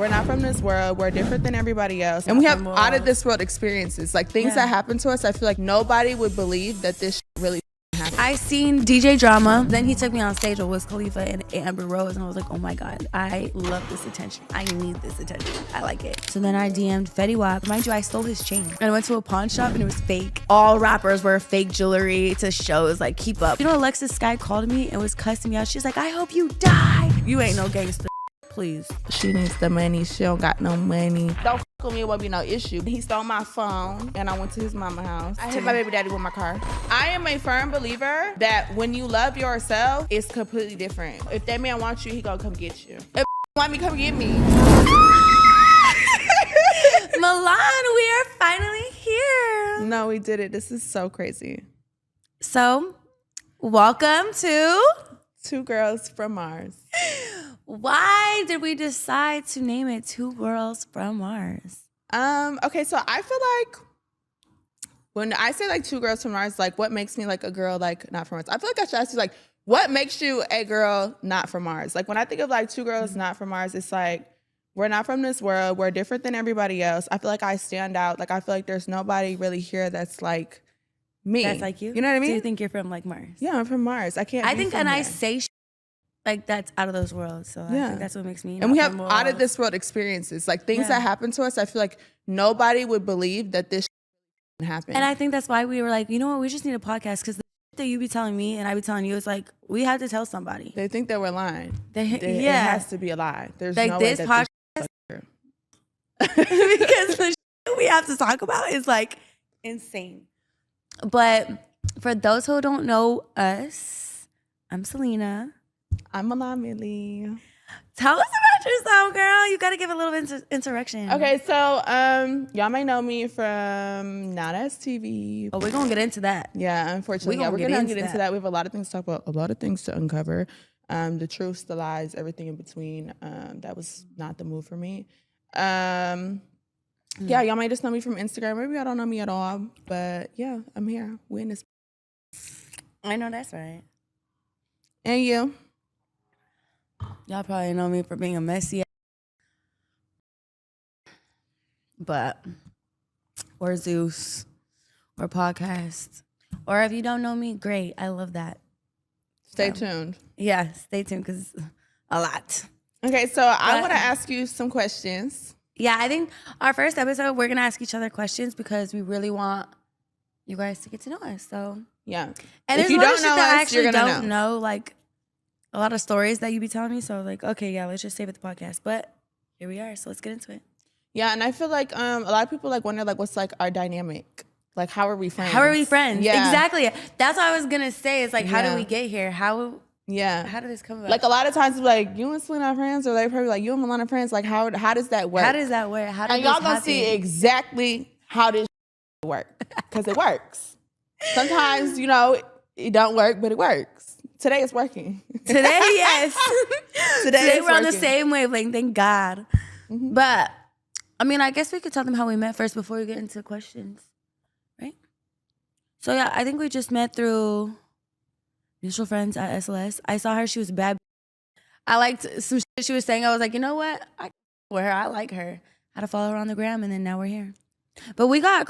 We're not from this world. We're different than everybody else. And we have out of this world experiences. Like things that happen to us, I feel like nobody would believe that this really happened. I seen DJ Drama. Then he took me on stage with Wiz Khalifa and Amber Rose. And I was like, oh my God, I love this attention. I need this attention. I like it. So then I DM'd Fetty Wap. Mind you, I stole his chain. And I went to a pawn shop and it was fake. All rappers wear fake jewelry to shows, like keep up. You know, Alexis Sky called me and was cussing me out. She's like, I hope you die. You ain't no gangster. Please. She needs the money. She don't got no money. Don't fuck with me, it won't be no issue. He stole my phone and I went to his mama's house. I hit my baby daddy with my car. I am a firm believer that when you love yourself, it's completely different. If that man wants you, he gonna come get you. If want me, come get me. Milan, we are finally here. No, we did it. This is so crazy. So, welcome to Two Girls from Mars. Why did we decide to name it Two Girls from Mars? Okay, so I feel like when I say like two girls from Mars, like what makes me like a girl like not from Mars? I feel like I should ask you like, what makes you a girl not from Mars? Like when I think of like two girls not from Mars, it's like we're not from this world. We're different than everybody else. I feel like I stand out. Like I feel like there's nobody really here that's like me. That's like you? You know what I mean? Do you think you're from like Mars? Yeah, I'm from Mars. I can't. I think, and here. I say like that's out of those worlds. So I think that's what makes me. And we have out of this world experiences, like things that happen to us. I feel like nobody would believe that this happened. And I think that's why we were like, you know what? We just need a podcast because the that you be telling me and I be telling you, it's like we have to tell somebody. They think that we're lying. It Yeah, has to be a lie. There's like no this way that podcast because the shit we have to talk about is like insane. But for those who don't know us, I'm Selena. I'm Milliee. Tell us about yourself, girl. You got to give a little introduction. Okay, so y'all may know me from Not As TV. Oh, we're gonna get into that. Yeah, unfortunately, we're gonna get into that. We have a lot of things to talk about, a lot of things to uncover. The truths, the lies, everything in between. That was not the move for me. Yeah, y'all might just know me from Instagram. Maybe y'all don't know me at all, but yeah, I'm here. We in this. I know that's right. And you? Y'all probably know me for being a messy, but or Zeus, or podcast, or if you don't know me, great. I love that. Stay tuned. Yeah, stay tuned because a lot. Okay, so I want to ask you some questions. Yeah, I think our first episode, we're going to ask each other questions because we really want you guys to get to know us. So yeah. And if you don't know us, you're going to know. Like a lot of stories that you be telling me. So like, okay, yeah, let's just save it the podcast. But here we are. So let's get into it. Yeah, and I feel like a lot of people like wonder like what's like our dynamic? Like how are we friends? How are we friends? Yeah. Exactly. That's what I was going to say. It's like, how did we get here? How did this come about? Like a lot of times, like you and Selena are friends, or they probably like you and Milan are friends. Like how does that work? How does that work? How does and y'all gonna see exactly how this work because it works. Sometimes it don't work, but it works. Today it's working. Today, yes. Today we're on the working. same wavelength. Thank God. Mm-hmm. But I mean, I guess we could tell them how we met first before we get into questions, right? So yeah, I think we just met through mutual friends at SLS. I saw her. She was bad. I liked some shit she was saying. I was like, you know what? I with her. I like her. Had to follow her on the gram, and then now we're here. But we got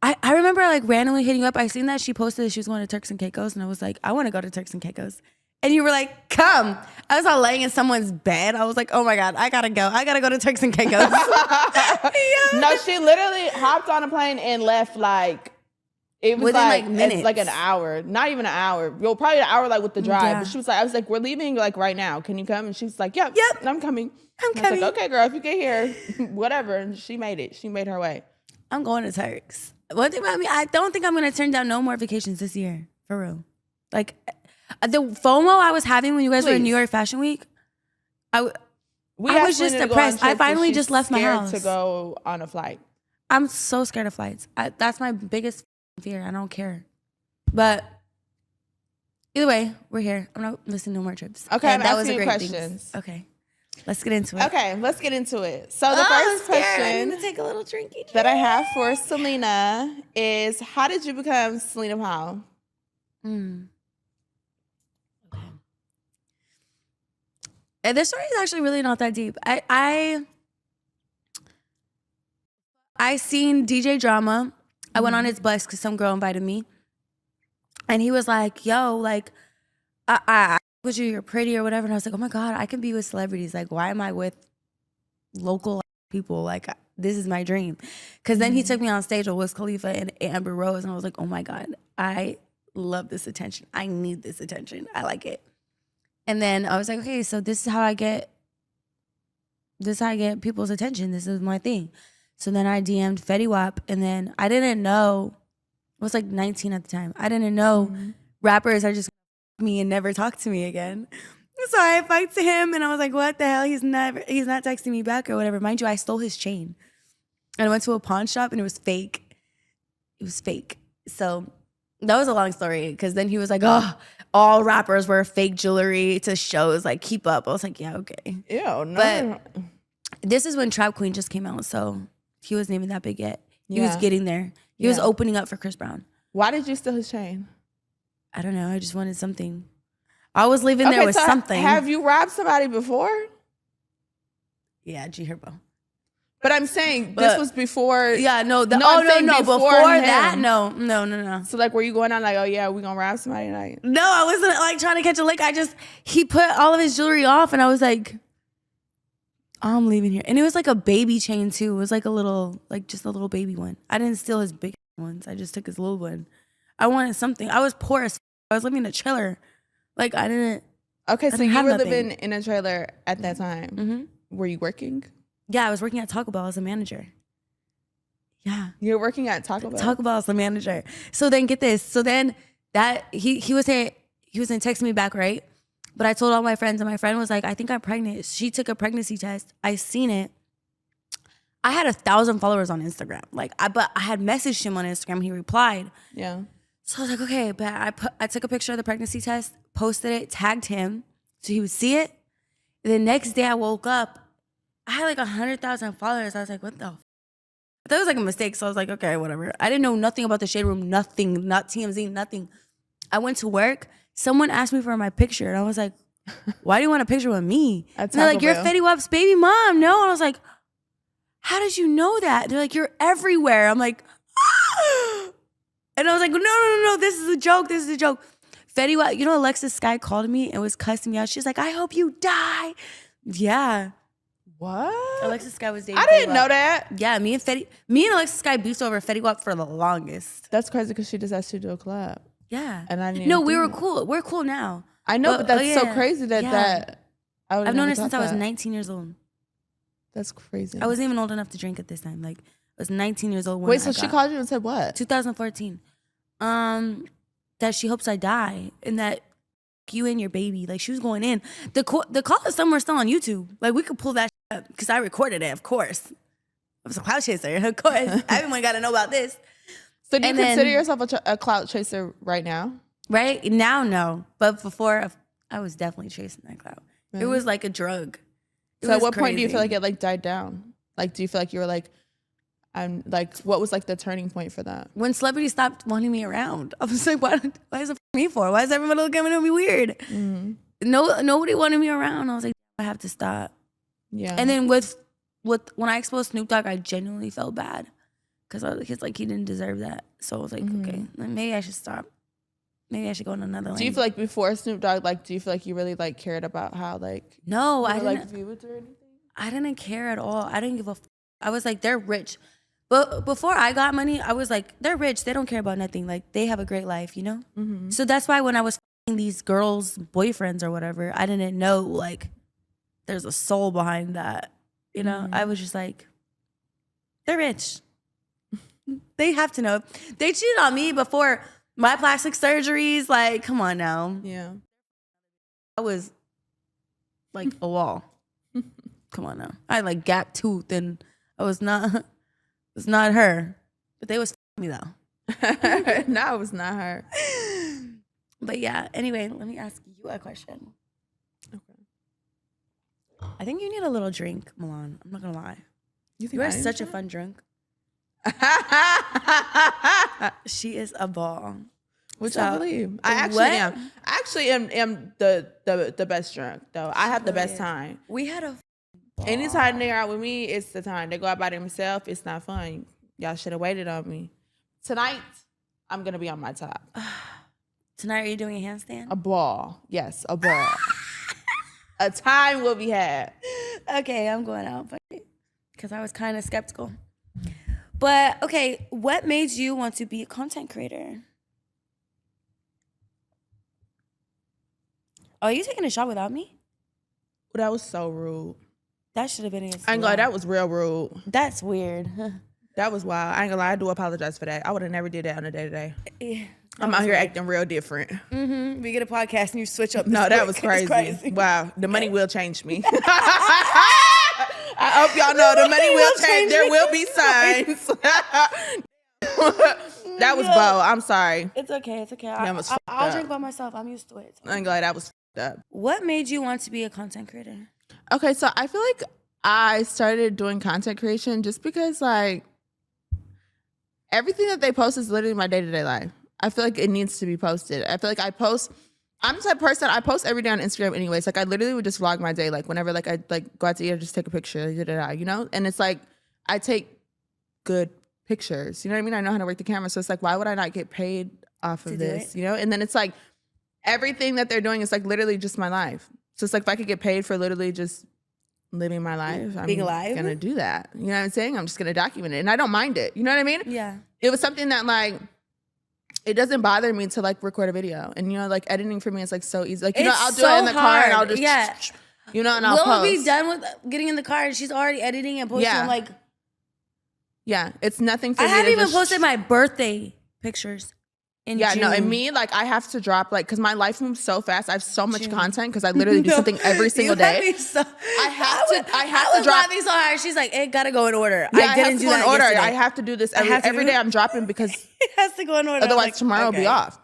I remember like randomly hitting you up. I seen that she posted that she was going to Turks and Caicos, and I was like, I want to go to Turks and Caicos. And you were like, come. I was all laying in someone's bed. I was like, oh my God, I gotta go. I gotta go to Turks and Caicos. No, she literally hopped on a plane and left like it was within like minutes. Like an hour, not even an hour. Well, probably an hour like with the drive. Yeah. But she was like, I was like, we're leaving like right now. Can you come? And she was like, yep, I'm coming. I'm I was coming. like, okay, girl, if you get here, whatever. And she made it. She made her way. I'm going to Turks. One thing about me, I don't think I'm gonna turn down no more vacations this year, for real. Like the FOMO I was having when you guys were in New York Fashion Week, I was just depressed. I finally just left my house to go on a flight. I'm so scared of flights. That's my biggest fear. I don't care. But either way, we're here. I'm not missing no more trips. Okay, and I'm asking you questions. Okay, let's get into it. Okay, let's get into it. So the first question take a little drinky that I have for Selena is, how did you become Selena Powell? Okay. And this story is actually really not that deep. I I seen DJ Drama. I went on his bus because some girl invited me. And he was like, yo, like, I with you, you're pretty or whatever. And I was like, oh my God, I can be with celebrities. Like, why am I with local people? Like, this is my dream. Because then he took me on stage with Wiz Khalifa and Amber Rose. And I was like, oh my God, I love this attention. I need this attention. I like it. And then I was like, okay, so this is how I get people's attention. This is my thing. So then I DM'd Fetty Wap, and then I didn't know, I was like 19 at the time. I didn't know rappers are just me and never talk to me again. So I fight to him, and I was like, what the hell? He's not texting me back or whatever. Mind you, I stole his chain. And I went to a pawn shop, and it was fake. It was fake. So that was a long story, because then he was like, oh, all rappers wear fake jewelry to shows, like, keep up. I was like, yeah, okay. Ew, no. But this is when Trap Queen just came out, so he wasn't even that big yet. He was getting there. He was opening up for Chris Brown. Why did you steal his chain? I don't know. I just wanted something. I was leaving there with something. Have you robbed somebody before? Yeah, G Herbo. But I'm saying this was before. Yeah, no. Before him. that, no. So like, were you going on like, oh yeah, we gonna rob somebody tonight? No, I wasn't like trying to catch a lick. He put all of his jewelry off, and I was like, I'm leaving here. And it was like a baby chain too. It was like just a little baby one. I didn't steal his big ones. I just took his little one. I wanted something. I was poor as I was living in a trailer. Like, I didn't. Okay, so didn't you have were nothing. living in a trailer at that time. Mm-hmm. Were you working? Yeah, I was working at Taco Bell as a manager. Yeah. You were working at Taco Bell? Taco Bell as a manager. So then get this. So then that he was gonna text me back, right? But I told all my friends, and my friend was like, I think I'm pregnant. She took a pregnancy test. I seen it. I had 1,000 followers on Instagram. But I had messaged him on Instagram. He replied. Yeah. So I was like, okay, but I took a picture of the pregnancy test, posted it, tagged him so he would see it. And the next day I woke up, I had like 100,000 followers. I was like, what the? That was like a mistake. So I was like, okay, whatever. I didn't know nothing about the Shade Room, nothing, not TMZ, nothing. I went to work. Someone asked me for my picture, and I was like, why do you want a picture with me? And they're like, you're Fetty Wap's baby mom. No. And I was like, how did you know that? They're like, you're everywhere. I'm like, ah! And I was like, no. This is a joke. Fetty Wap, you know, Alexis Sky called me and was cussing me out. She's like, I hope you die. Yeah. What? Alexis Sky was dating I didn't know that. Yeah, me and Alexis Sky beefed over Fetty Wap for the longest. That's crazy because she just asked you to do a collab. Yeah. And I didn't No, we were cool. We're cool now. I know, but that's so crazy that I've known her since I was 19 years old. That's crazy. I wasn't even old enough to drink at this time. Like, I was 19 years old when Wait, so she called you and said what? 2014. That she hopes I die and that you and your baby. Like, she was going in. The call is somewhere still on YouTube. Like, we could pull that up because I recorded it, of course. I was a clout chaser, of course. Everyone got to know about this. So do you consider yourself a clout chaser right now? Right now, no. But before, I was definitely chasing that clout. Really? It was like a drug. So at what point do you feel like it like died down? Like, do you feel like you were like, I'm like, what was like the turning point for that? When celebrities stopped wanting me around. I was like, why is it me for? Why is everybody looking at me weird? Mm-hmm. Nobody wanted me around. I was like, I have to stop. Yeah. And then with when I exposed Snoop Dogg, I genuinely felt bad. Because I was like, he didn't deserve that. So I was like, okay, maybe I should stop. Maybe I should go in another lane. Do you feel like before Snoop Dogg, like, do you feel like you really like cared about how like no, I didn't like view it or anything? I didn't care at all. I didn't give a. I was like, they're rich, but before I got money, I was like, they're rich. They don't care about nothing. Like, they have a great life, you know. Mm-hmm. So that's why when I was f***ing these girls' boyfriends or whatever, I didn't know like there's a soul behind that. You know, I was just like, they're rich. They have to know. They cheated on me before my plastic surgeries. Like, come on now. Yeah. I was like a wall. Come on now. I had like gap tooth and I was not her. But they was me though. No, it was not her. But yeah, anyway, let me ask you a question. Okay. I think you need a little drink, Milan. I'm not gonna lie. You are such a fun drunk. She is a ball. Which I believe. I actually am. I actually am the best drunk though. I have the best time. We had a Anytime they're out with me, it's the time. They go out by themselves, it's not fun. Y'all should have waited on me. Tonight, I'm going to be on my top. Tonight, are you doing a handstand? A ball. Yes, a ball. A time will be had. Okay, I'm going out because I was kind of skeptical. But, okay, what made you want to be a content creator? Oh, are you taking a shot without me? That was so rude. That should have been against I ain't gonna lie, that was real rude. That's weird. That was wild. I ain't gonna lie, I do apologize for that. I would have never did that on a day-to-day. Yeah, I'm out here acting real different. Mm-hmm. We get a podcast and you switch up. No, that was crazy. Wow, the money will change me. I hope y'all know the money will change. There will be signs. That was bold. I'm sorry. It's okay. It's okay. I'll drink by myself. I'm used to it. I ain't gonna lie, that was up. What made you want to be a content creator? Okay, so I feel like I started doing content creation just because like everything that they post is literally my day-to-day life. I feel like it needs to be posted. I feel like I'm the type of person, I post every day on Instagram anyways. Like I literally would just vlog my day. Like whenever like I like go out to eat, I just take a picture, you know? And it's like I take good pictures. You know what I mean? I know how to work the camera. So it's like, why would I not get paid off of this? You know? And then it's like everything that they're doing is like literally just my life. So it's like if I could get paid for literally just living my life, I'm gonna do that. You know what I'm saying? I'm just gonna document it. And I don't mind it. You know what I mean? Yeah. It was something that like it doesn't bother me to like record a video. And you know, like editing for me is like so easy. Like, you know, I'll do it in the car and I'll just you know, and I'll post. We'll be done with getting in the car and she's already editing and posting. I'm like, yeah, it's nothing for me. I haven't even posted my birthday pictures. No, and me, like, I have to drop, like, because my life moves so fast. I have so much content because I literally do something every single day. I have to drop. Laughing so hard. She's like, it gotta go in order. Yeah, I didn't do that in order. Yesterday. I have to do this every day. I'm dropping because it has to go in order. Otherwise, tomorrow will be off.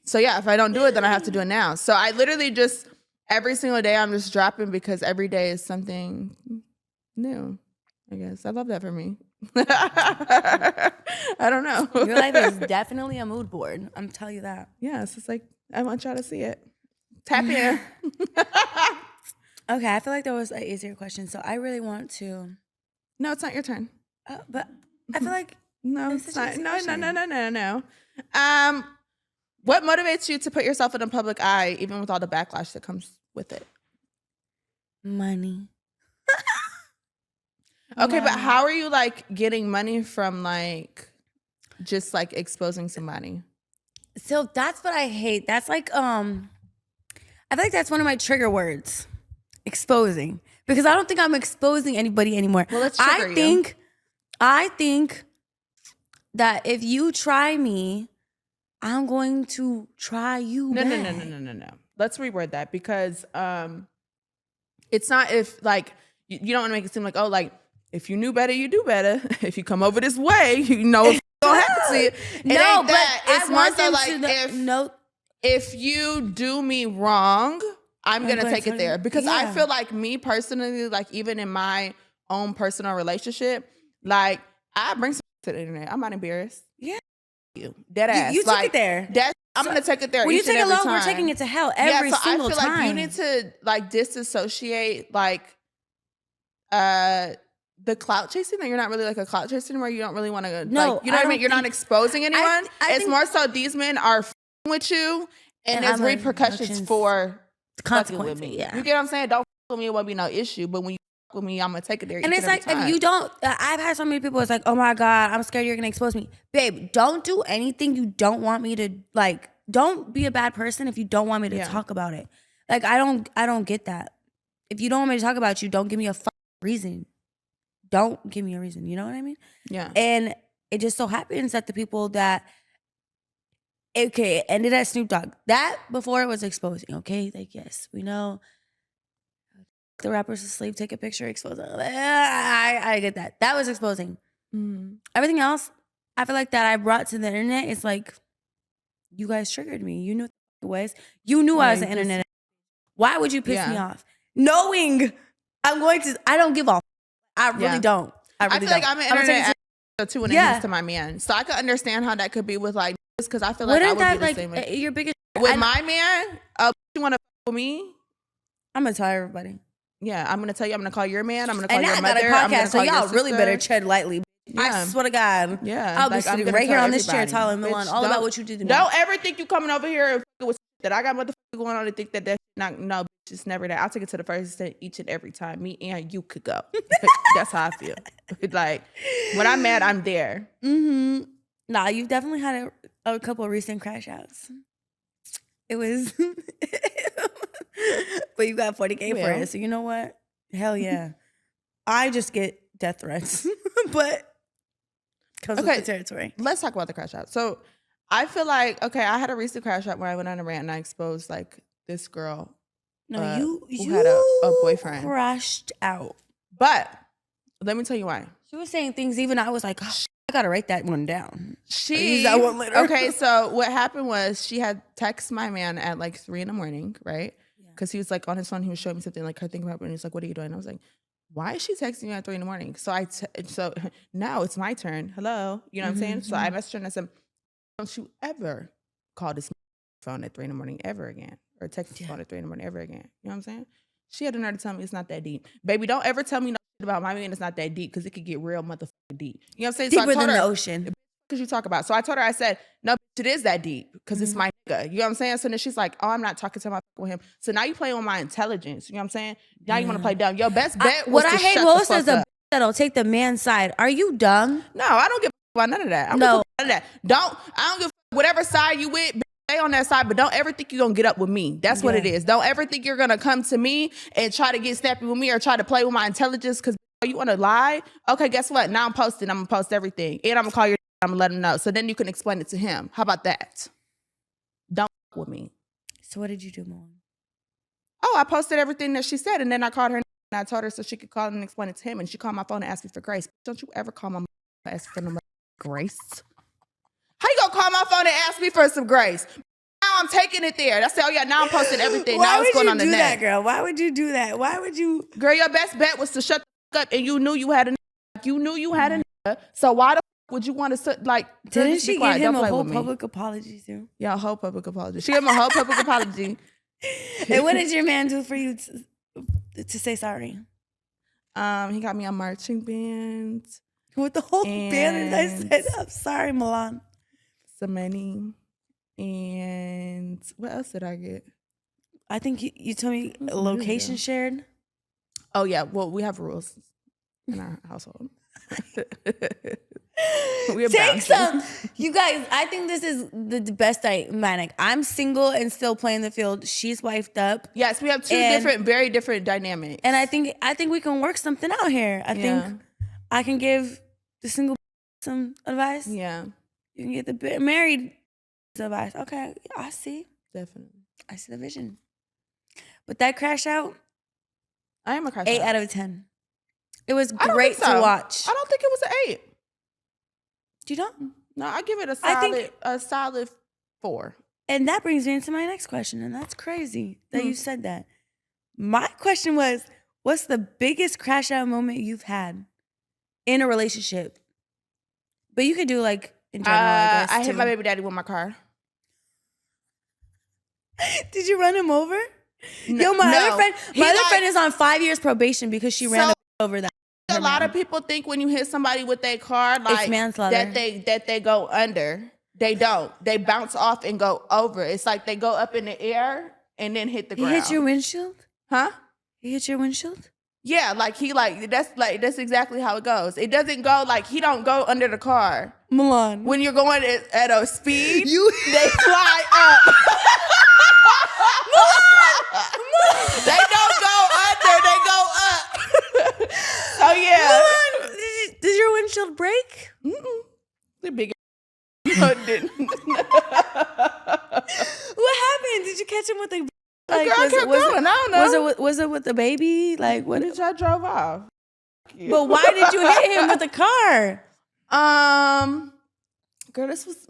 So yeah, if I don't do it, then I have to do it now. So I literally just every single day I'm just dropping because every day is something new. I guess I love that for me. I don't know. Your life is definitely a mood board. I'm telling you that. Yeah, it's just like I want y'all to see it. Tap in. Okay, I feel like there was an easier question, so I really want to. No, it's not your turn. But I feel like no, it's not. No. What motivates you to put yourself in the public eye, even with all the backlash that comes with it? Money. Okay, but how are you like getting money from like just like exposing somebody? So that's what I hate. That's like I feel like that's one of my trigger words. Exposing. Because I don't think I'm exposing anybody anymore. Well, let's trigger you. I think that if you try me, I'm going to try you back. No. Let's reword that because it's not if like you don't want to make it seem like, oh, like if you knew better, you do better. If you come over this way, you know it's gonna happen to you. No, but it's more so like if you do me wrong, I'm gonna take it there. Because I feel like me personally, like even in my own personal relationship, like I bring some to the internet. I'm not embarrassed. Yeah. You dead ass. You took it there. I'm gonna take it there. When you take it low, we're taking it to hell every single time. So I feel like you need to like disassociate like the clout chasing, that you're not really like a clout chaser anymore. You don't really want to like, you know what I mean? You're not exposing anyone. It's more so these men are with you and there's repercussions for consequences with me. Yeah. You get what I'm saying? Don't with me, it won't be no issue. But when you with me, I'm gonna take it there. And it's like if you don't, I've had so many people. It's like, oh my god, I'm scared you're gonna expose me, babe. Don't do anything you don't want me to like. Don't be a bad person if you don't want me to talk about it. Like I don't get that. If you don't want me to talk about you, don't give me a reason. Don't give me a reason. You know what I mean? Yeah. And it just so happens that the people that it ended at Snoop Dogg. That before it was exposing. Okay, like yes, we know. The rapper's asleep, take a picture, expose it. I get that. That was exposing. Mm-hmm. Everything else, I feel like that I brought to the internet is like, you guys triggered me. You knew what it was. You knew I was the internet. Why would you piss me off? Knowing I don't give a I really don't. I feel like I'm an internet too when it comes to my man. So I could understand how that could be with like, because I feel like I would be the same way. Your biggest with my man, you want to with me? I'm gonna tell everybody. Yeah, I'm gonna tell you. I'm gonna call your man. I'm gonna call And your now I got mother. a I'm gonna podcast, so call your y'all really better sister. tread lightly. I Yeah. swear to God. Yeah, I'll be like, I'm sitting gonna right here tell on this chair everybody. telling Milan Bitch, all about what you did to me. Don't ever think you coming over here and fucking with that I got motherfucker going on and think that that's not, no, bitch, it's never that. I'll take it to the first extent each and every time. Me and you could go. That's how I feel. Like, when I'm mad, I'm there. Nah, you've definitely had a couple of recent crash outs. It was, but you got 40K for it. So you know what? Hell yeah. I just get death threats, but comes with the territory. Let's talk about the crash out. So I feel like, okay, I had a recent crash out where I went on a rant and I exposed like this girl. No, who had a boyfriend. Crashed out. But let me tell you why. She was saying things even I was like, oh, I gotta write that one down. Use that one later. Okay, so what happened was she had texted my man at like 3 a.m, right? Because he was like on his phone, he was showing me something like her thinking about it, and he's like, "What are you doing?" I was like, "Why is she texting me at 3 a.m?" So so now it's my turn. Hello, you know what I'm saying? So I messaged her and I said, "Don't you ever call this phone at 3 a.m. ever again, or text this phone at 3 a.m. ever again?" You know what I'm saying? She had the nerve to tell me it's not that deep, baby. Don't ever tell me no shit about my man. It's not that deep because it could get real motherfucking deep. You know what I'm saying? Deeper so I told than her, the ocean. Because you talk about. So I told her, I said, no, it is that deep because it's my nigga. You know what I'm saying? So then she's like, oh, I'm not talking to him. I fuck with him. So now you play on my intelligence. You know what I'm saying? Now you want to play dumb. Your best bet was to shut the fuck is up. that'll take the man's side. Are you dumb? No, I don't give a fuck about none of that. I don't give a fuck about none of that. I don't give a fuck whatever side you with. Stay on that side, but don't ever think you're gonna get up with me. That's what it is. Don't ever think you're gonna come to me and try to get snappy with me or try to play with my intelligence because you wanna lie. Okay, guess what? Now I'm posting. I'm gonna post everything. And I'm gonna call your I'm gonna let him know. So then you can explain it to him. How about that? Don't fuck with me. So what did you do, Mom? Oh, I posted everything that she said, and then I called her and I told her so she could call and explain it to him. And she called my phone and asked me for grace. Don't you ever call my mom and ask for no grace? How you gonna call my phone and ask me for some grace? Now I'm taking it there. I said, oh yeah, now I'm posting everything. Now what's going on the net? Why would you do that, girl? Why would you do that? Why would you? Girl, your best bet was to shut the fuck up, and you knew you had a you knew you had a so why the would you want to like? Didn't she give him a whole public apology too? Yeah, a whole public apology. She gave him a whole public apology. And what did your man do for you to say sorry? He got me a marching band with the whole band. And I said, "I'm sorry, Milan." Some money, and what else did I get? I think you told me a location shared. Oh yeah, well we have rules in our household. Take some. You guys, I think this is the best dynamic. I'm single and still playing the field. She's wifed up. Yes, we have two very different dynamics. And I think we can work something out here. I think I can give the single some advice. Yeah. You can get the married advice. Okay, I see. Definitely. I see the vision. But that crash out, I am a crash 8 out. out of 10. It was great to watch. I don't think it was an 8. You don't? No, I give it a solid 4. And that brings me into my next question, and that's crazy that you said that. My question was, what's the biggest crash out moment you've had in a relationship? But you could do like in general, I guess. I hit my baby daddy with my car. Did you run him over? Yo, my other friend is on 5 years probation because she ran over that. A lot of people think when you hit somebody with their car, like it's manslaughter. that they go under. They don't. They bounce off and go over. It's like they go up in the air and then hit the ground. He hit your windshield? Huh? He hit your windshield? Yeah, that's exactly how it goes. It doesn't go like he don't go under the car. Milan. When you're going at a speed, they fly up. They don't go under, they go up. Oh yeah. Milan, did your windshield break? The big no, it didn't. What happened? Did you catch him with the girl kept going. I don't know. Was it with the baby? Like what? I drove off. But why did you hit him with the car? Girl, this was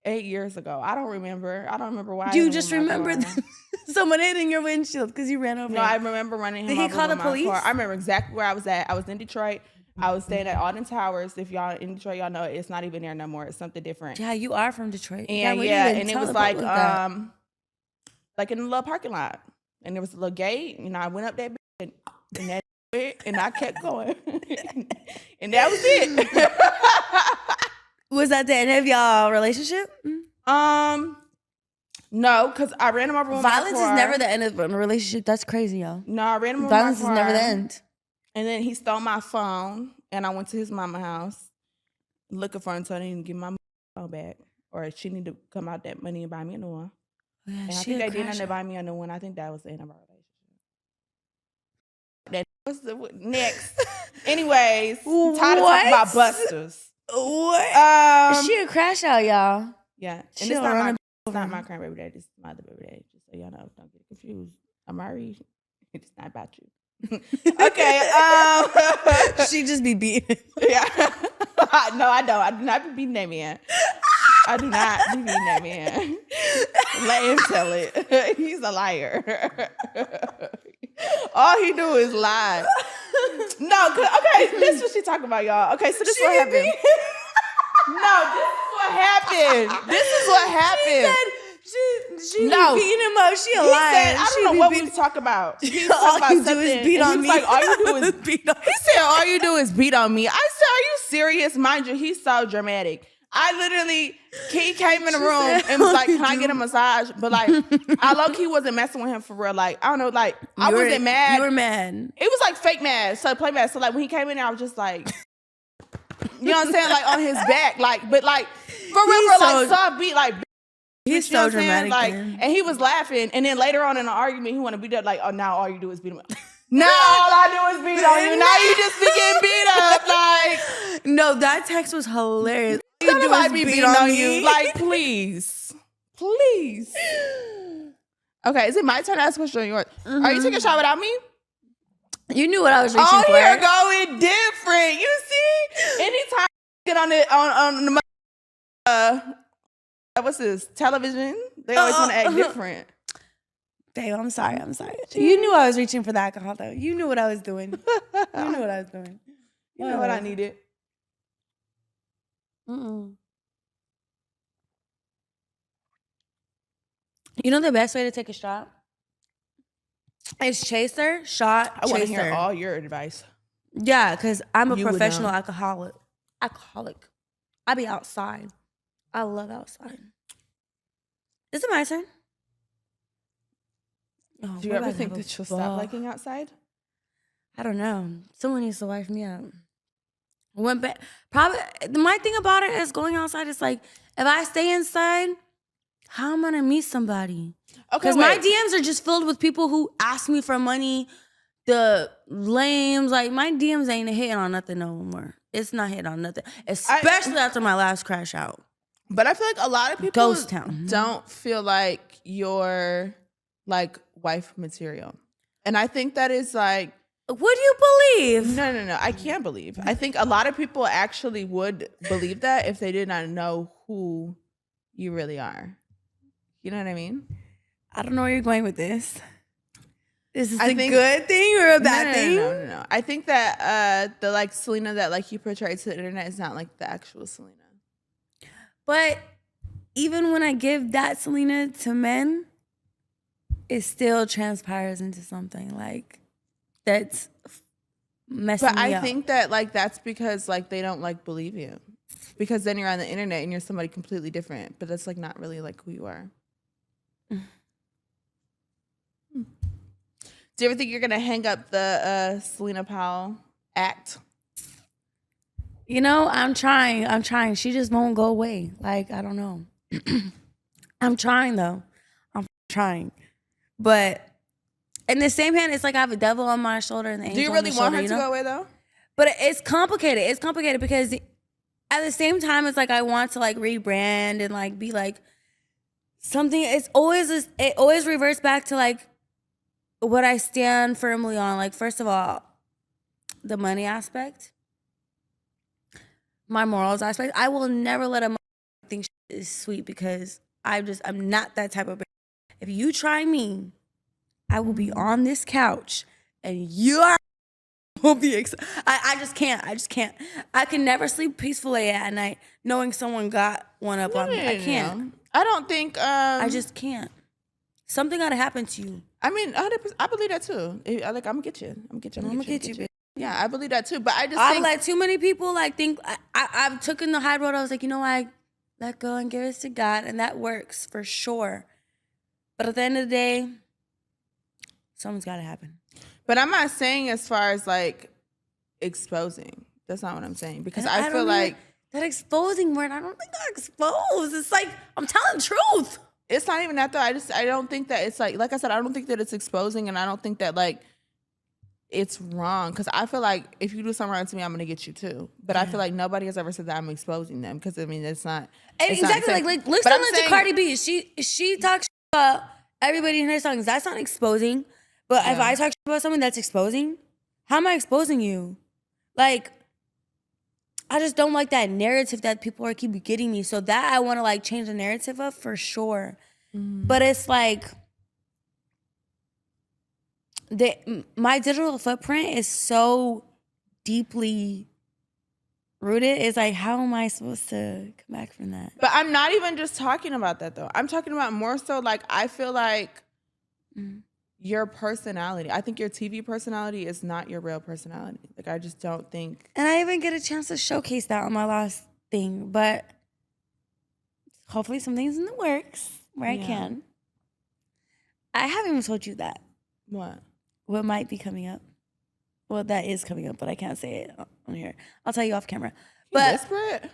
8 years ago. I don't remember why. You just remember someone hitting your windshield because you ran over. No, I remember running him. Did he call the police? Car. I remember exactly where I was at. I was in Detroit. I was staying at Alden Towers. If y'all in Detroit, y'all know it's not even there no more. It's something different. Yeah, you are from Detroit. And and it was like in a little parking lot. And there was a little gate. You know, I went up there and And that went, and I kept going. And that was it. Was that the end of y'all relationship? No, because I ran him over with my car. Violence is never the end of a relationship. That's crazy, y'all. No, I ran him over with my car. Violence is never the end. And then he stole my phone, and I went to his mama's house looking for him, so I didn't give my phone back. Or she needed to come out that money and buy me a new one. Oh, yeah, and I think they didn't end up buying me a new one. I think that was the end of our relationship. That was the next. Anyways, tired of talking about busters. What? She a crash out, y'all. Yeah. And She it's don't not my current baby daddy. This is my other baby daddy. Just so y'all know, don't get confused. I'm married. It's not about you. Okay. She just be beating. Yeah. No, I don't. I do not be beating that man. I do not be beating that man. Let him tell it. He's a liar. All he do is lie. No, okay, this is what she talking about, y'all. Okay, so this is what happened. No, this is what happened. She no. Be beating him up. She a liar. Said, I don't know what we talk about. He was all talking you about do is beat on me. Like, all you do is beat on me. He said, all you do is beat on me. I said, are you serious? Mind you, he's so dramatic. He came in the room and was like, can I get a massage? But like, I low-key wasn't messing with him for real. Like, I don't know, like, I wasn't mad. You were mad. It was like fake mad, so play mad. So like, when he came in there, I was just like, you know what I'm saying? Like, on his back. Like, but like, for real, like, soft beat, like, he's so dramatic. Like, and he was laughing. And then later on in the argument, he wanted to beat up, like, oh, now all you do is beat him up. No, all I do is beat on you. Now you just be getting beat up. Like, no, that text was hilarious. Somebody be beating on you. Like, please. Please. Okay, is it my turn to ask a question or yours? Mm-hmm. Are you taking a shot without me? You knew what I was reaching for. Oh, here going different. You see? Anytime you get on the what's this? Television, they always want to act different. Babe, I'm sorry. You knew I was reaching for the alcohol, though. You knew what I was doing. You knew what I was doing. You know what I needed. Mm-mm. You know the best way to take a shot? It's chaser, shot, I want to hear all your advice. Yeah, because I'm a professional alcoholic. I be outside. I love outside. Is it my turn? Oh, do you ever think that you'll stop liking outside? I don't know. Someone needs to wife me up. Went back. Probably my thing about it is going outside is like, if I stay inside, how am I gonna meet somebody? Okay, because my DMs are just filled with people who ask me for money. The lames, like my DMs ain't hitting on nothing no more. It's not hitting on nothing, especially after my last crash out. But I feel like a lot of people Ghost town don't feel like you're like wife material, and I think that is like. Would you believe? No. I can't believe. I think a lot of people actually would believe that if they did not know who you really are. You know what I mean? I don't know where you're going with this. Is this a good thing or a bad thing? No. I think that the like Selena that like you portray to the internet is not like the actual Selena. But even when I give that Selena to men, it still transpires into something like that's messing me up. But I think that like that's because like they don't like believe you. Because then you're on the internet and you're somebody completely different. But that's like not really like who you are. Do you ever think you're gonna hang up the Selena Powell act? You know, I'm trying. She just won't go away. Like, I don't know. I'm trying though. I'm trying. But in the same hand, it's like I have a devil on my shoulder and the angel on my shoulder. Do you really want her to go away though? But it's complicated. It's complicated because at the same time, it's like I want to like rebrand and like be like something. It always reverts back to like what I stand firmly on. Like, first of all, the money aspect, my morals aspect. I will never let a think shit is sweet because I'm not that type of bitch. If you try me, I will be on this couch and you will be I just can't. I can never sleep peacefully at night knowing someone got one up on me. I can't. I don't think I just can't. Something gotta happen to you. I mean, 100%, I believe that too. I'm gonna get you. I'm gonna get you. Bitch. Yeah, I believe that too. But I just I think like too many people like think I've taken the high road. I was like, you know, I let go and give it to God, and that works for sure. But at the end of the day, something's gotta happen. But I'm not saying as far as like exposing. That's not what I'm saying. Because I feel like that exposing word, I don't think I expose. It's like I'm telling the truth. it's not even that though. I don't think that it's like I said, I don't think that it's exposing, and I don't think that like it's wrong. Because I feel like if you do something wrong to me, I'm gonna get you too. But I feel like nobody has ever said that I'm exposing them. Because I mean, it's not Exactly. not like listen to Cardi B. She talks about everybody in her songs. That's not exposing. But if I talk about someone that's exposing, how am I exposing you? Like, I just don't like that narrative that people are keep getting me. So that I want to like change the narrative of for sure. But it's like my digital footprint is so deeply rooted. It's like, how am I supposed to come back from that? But I'm not even just talking about that though. I'm talking about more so like I feel like your personality. I think your TV personality is not your real personality. Like I just don't think. And I even get a chance to showcase that on my last thing, but hopefully something's in the works where I can. I haven't even told you that. What might be coming up? Well, that is coming up, but I can't say it on here. I'll tell you off camera. But whisper it?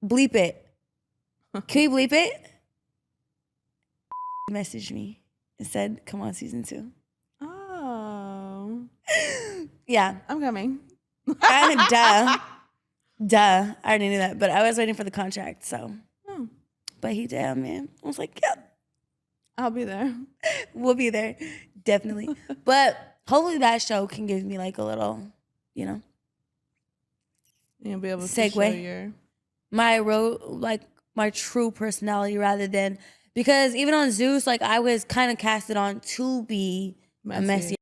Bleep it. Can you bleep it? Messaged me and said, come on, season 2. Oh. Yeah. I'm coming. Duh. I already knew that, but I was waiting for the contract, so. But he did, man. I was like, yeah. I'll be there. We'll be there. Definitely. But hopefully that show can give me like a little, you know. You'll be able to segue. show your my true personality rather than, because even on Zeus, like I was kind of casted on to be a messy,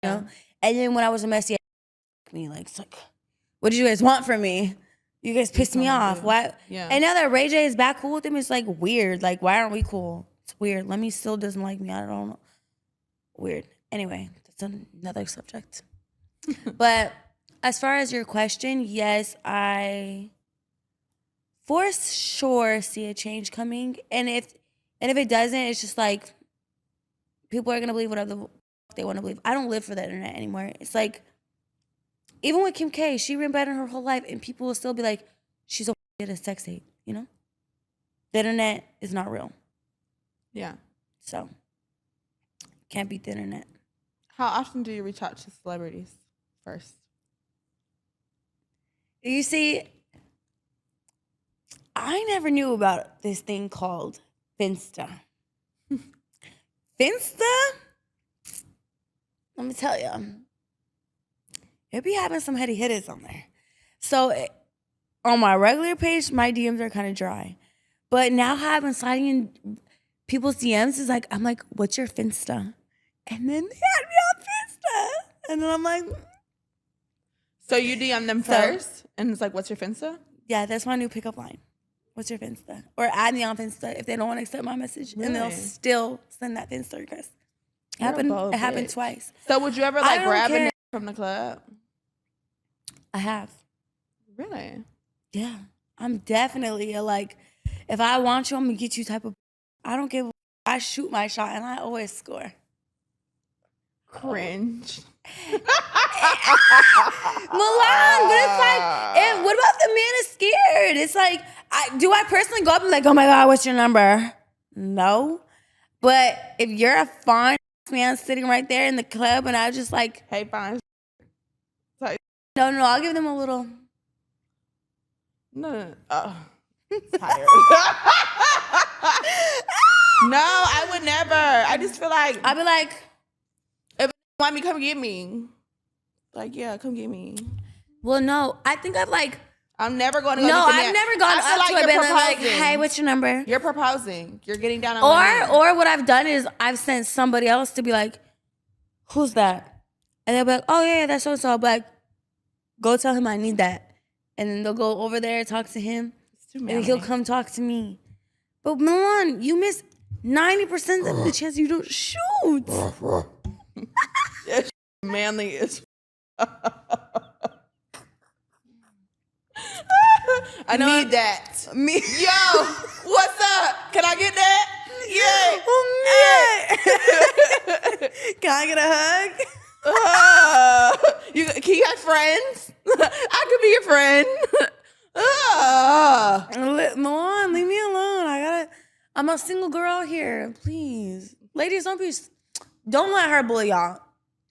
you know? And then when I was a messy, it's like, what did you guys want from me? You guys pissed me off. Why? Yeah. And now that Ray J is back cool with him, it's like weird. Like, why aren't we cool? It's weird. Lemmy still doesn't like me. I don't know. Weird. Anyway, that's another subject. But as far as your question, yes, I for sure see a change coming. And if it doesn't, it's just like people are gonna believe whatever they want to believe. I don't live for the internet anymore. It's like, even with Kim K, she ran better her whole life, and people will still be like, she's a sex tape, you know? The internet is not real. Yeah. So, can't beat the internet. How often do you reach out to celebrities first? You see, I never knew about this thing called Finsta. Finsta? Let me tell you. It be having some heady hitters on there. So on my regular page, my DMs are kind of dry. But now how I've been sliding in people's DMs is like, I'm like, what's your Finsta? And then they had me on Finsta. And then I'm like. So you DM them first? And it's like, what's your Finsta? Yeah, that's my new pickup line. What's your Finsta? Or add me on Finsta if they don't want to accept my message. Really? And they'll still send that Finsta request. It happened twice. So would you ever like grab a nigga from the club? I have. Really? Yeah. I'm definitely like, if I want you, I'm gonna get you type of. I don't give. I shoot my shot and I always score. Cringe. Milan, but it's like, what about the man is scared? It's like, do I personally go up and like, oh my God, what's your number? No. But if you're a fine man sitting right there in the club and I just like, hey, fine. No, I'll give them a little. No. Tired. No, I would never. I just feel like I'd be like, if you want me, come get me. Like, yeah, come get me. Well, no, I think I'm never going to. No, I've never gone up to a man like, hey, what's your number? You're proposing. You're getting down on one knee. Or what I've done is I've sent somebody else to be like, who's that? And they'll be like, oh yeah, that's so-and-so. I'll be like, go tell him I need that. And then they'll go over there, talk to him, and he'll come talk to me. But Milan, you miss 90% of the chance you don't shoot. That manly is. I need that. Yo, what's up? Can I get that? Yeah. Oh, man. Can I get a hug? Can you have friends? I could be your friend. Milan, leave me alone. I'm a single girl here. Please. Ladies, don't let her bully y'all.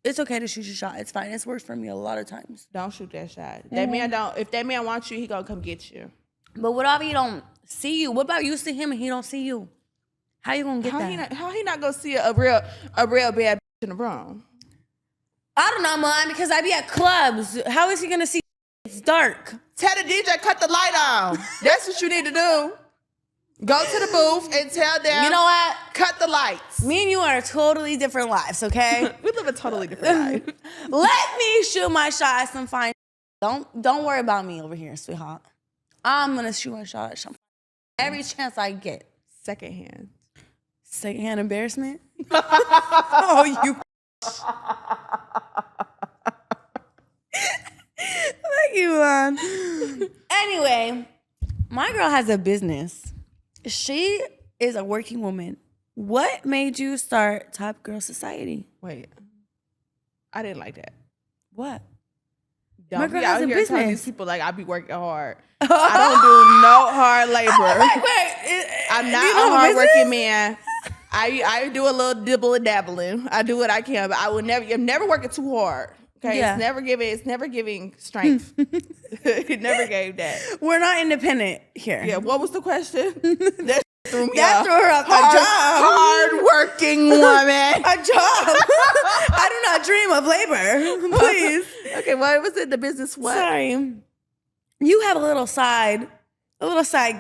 It's okay to shoot your shot. It's fine. It's worked for me a lot of times. Don't shoot that shot. That man don't. If that man wants you, he gonna come get you. But what if he don't see you? What about you see him and he don't see you? How you gonna get that? How he not gonna see a real bad bitch in the room? I don't know, Milan, because I be at clubs. How is he gonna see? It's dark. Tell the DJ cut the light on. That's what you need to do. Go to the booth and tell them. You know what? Cut the lights. Me and you are totally different lives, okay? We live a totally different life. Let me shoot my shot at some fine. Don't worry about me over here, sweetheart. I'm gonna shoot my shot at some every chance I get. Secondhand Embarrassment? Oh, you. Thank you, Milan. Anyway, my girl has a business. She is a working woman. What made you start Top Girl Society? Wait, I didn't like that. What? Don't My girl be has out a here business. telling these people like I be working hard. I don't do no hard labor. I'm not a hard-working man. I do a little dibble and dabbling. I do what I can, but I will never. You're never working too hard. Okay, Yeah. It's never giving strength. It never gave that. We're not independent here. Yeah. What was the question? That threw me That off. threw her off. Hard-working woman. A job. I do not dream of labor. Please. Okay, what was it? The business what? Sorry. You have a little side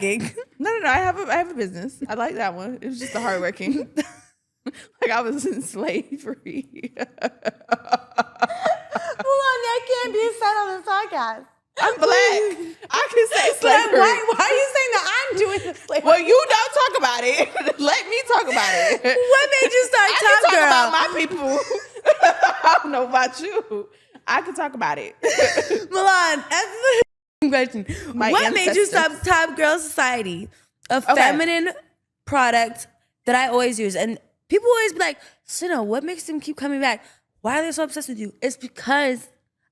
gig. No. I have a business. I like that one. It was just the hardworking. Like I was in slavery. Hold on, that can't be said on the podcast. I'm black. I can say slavery. Why are you saying that I'm doing the slavery? Well, you don't talk about it. Let me talk about it. What made you start I Top can talk Girl? about my people. I don't know about you. I can talk about it. Milan, answer the question. My What made you start ancestors. Top Girl Society? A feminine product that I always use. And people always be like, Selena, what makes them keep coming back? Why are they so obsessed with you? It's because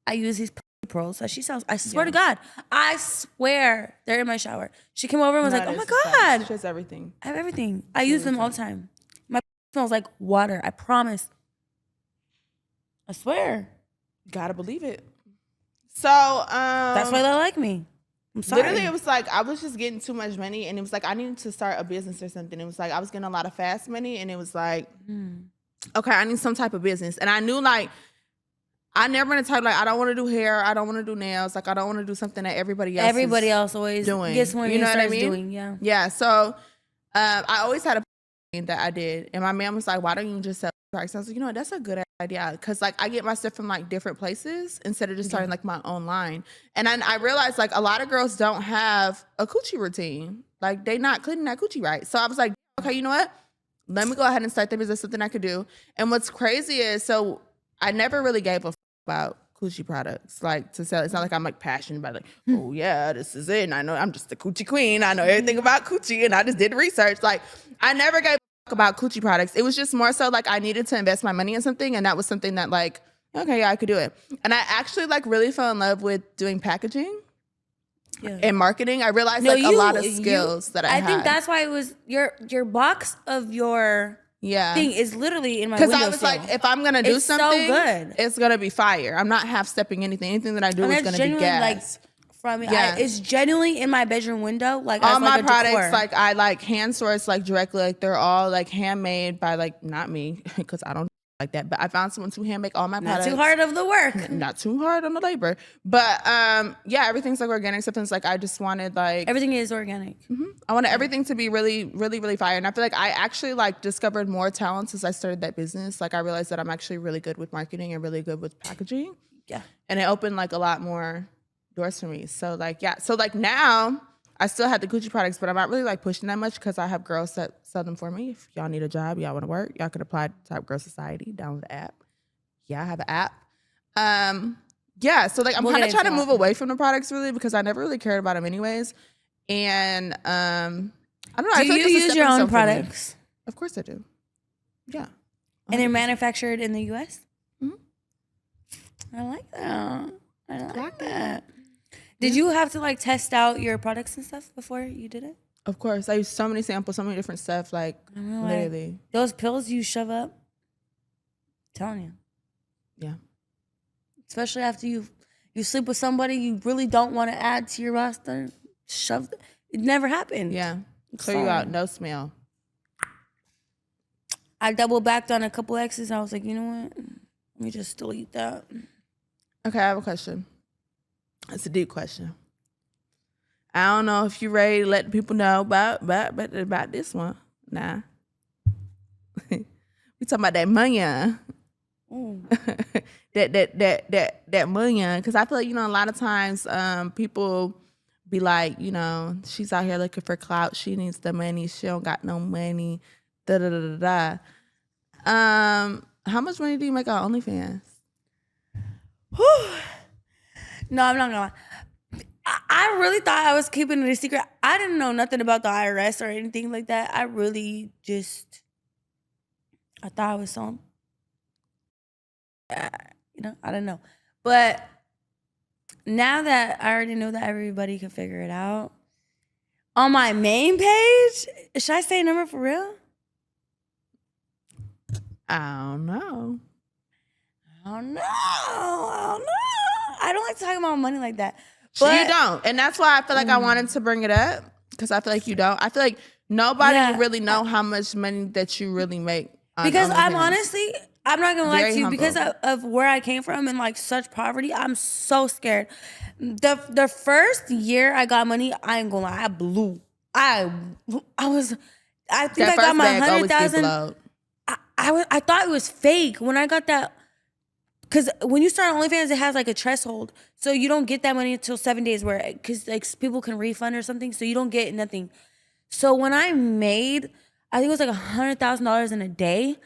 I use these pearls that she sells. I swear to God. I swear they're in my shower. She came over and was like, oh my God. She has everything. I have everything. I use them all the time. My smells like water. I promise. I swear. Gotta believe it. So That's why they like me. I'm sorry. literally it was like I was just getting too much money and it was like I needed to start a business or something. It was like I was getting a lot of fast money and it was like, okay, I need some type of business. And I knew like I never been the type like I don't want to do hair, I don't want to do nails, like I don't want to do something that everybody else always doing. gets one. You know what I mean? Doing, yeah. Yeah. So I always had a that I did, and my man was like, "Why don't you just sell products?" I was like, "You know what? That's a good idea because like I get my stuff from like different places instead of just starting like my own line." And I realized like a lot of girls don't have a coochie routine, like they not cleaning that coochie right. So I was like, "Okay, you know what? Let me go ahead and start that business. Something I could do." And what's crazy is so I never really gave a about coochie products like to sell. It's not like I'm like passionate about like, oh yeah, this is it. And I know I'm just the coochie queen. I know everything about coochie and I just did research. Like I never gave a fuck about coochie products. It was just more so like I needed to invest my money in something and that was something that like, okay, yeah, I could do it. And I actually like really fell in love with doing packaging and marketing. I realized a lot of skills that I had. I think that's why it was your box of your thing is literally in my window. Because I was like, if I'm gonna do something, so good. It's gonna be fire. I'm not half stepping anything. Anything that I do is gonna be gas. It's genuinely in my bedroom window. Like all my like products, decor. like I like hand source like directly. Like they're all like handmade by like not me because I don't like that. But I found someone to hand make all my products. Not too hard of the work. Not too hard on the labor. But yeah, everything's like organic. Something's like I just wanted like everything is organic. I wanted everything to be really, really, really fire. And I feel like I actually like discovered more talents as I started that business. Like I realized that I'm actually really good with marketing and really good with packaging. Yeah. And it opened like a lot more doors for me. So like, yeah. So like now I still had the Gucci products, but I'm not really like pushing that much because I have girls that sell them for me. If y'all need a job, y'all want to work, y'all can apply to Type Girl Society. Download the app. Yeah, I have an app. Yeah, so like I'm kind of trying to move away from the products really because I never really cared about them anyways. And I don't know. Do you use your own products? Of course I do. Yeah. 100%. And they're manufactured in the U.S.? Mm-hmm. I like that. I like that. Did you have to like test out your products and stuff before you did it? Of course. I use so many samples, so many different stuff. Like, literally. Like, those pills you shove up, I'm telling you. Yeah. Especially after you sleep with somebody you really don't want to add to your roster. It never happened. Yeah. Clear you out. No smell. I double backed on a couple exes. I was like, you know what? Let me just delete that. Okay, I have a question. It's a deep question. I don't know if you're ready to let people know about this one. Nah. We talking about that money. that money. Because I feel like, a lot of times people be like, she's out here looking for clout. She needs the money. She don't got no money. Da da da da da. How much money do you make on OnlyFans? No, I'm not gonna lie. I really thought I was keeping it a secret. I didn't know nothing about the IRS or anything like that. I really just, I thought I was some, I don't know. But now that I already know that everybody can figure it out, on my main page, should I say a number for real? I don't know. I don't like talking about money like that. But you don't. And that's why I feel like I wanted to bring it up. Because I feel like you don't. I feel like nobody will really know how much money that you really make. Because I'm honestly, I'm not going to lie to you. Humble. Because of where I came from and like such poverty, I'm so scared. The first year I got money, I ain't going to lie, I blew. I think I got my 100,000. I thought it was fake when I got that. Because when you start on OnlyFans, it has like a threshold. So you don't get that money until 7 days because like people can refund or something. So you don't get nothing. So when I made, I think it was like $100,000 in a day,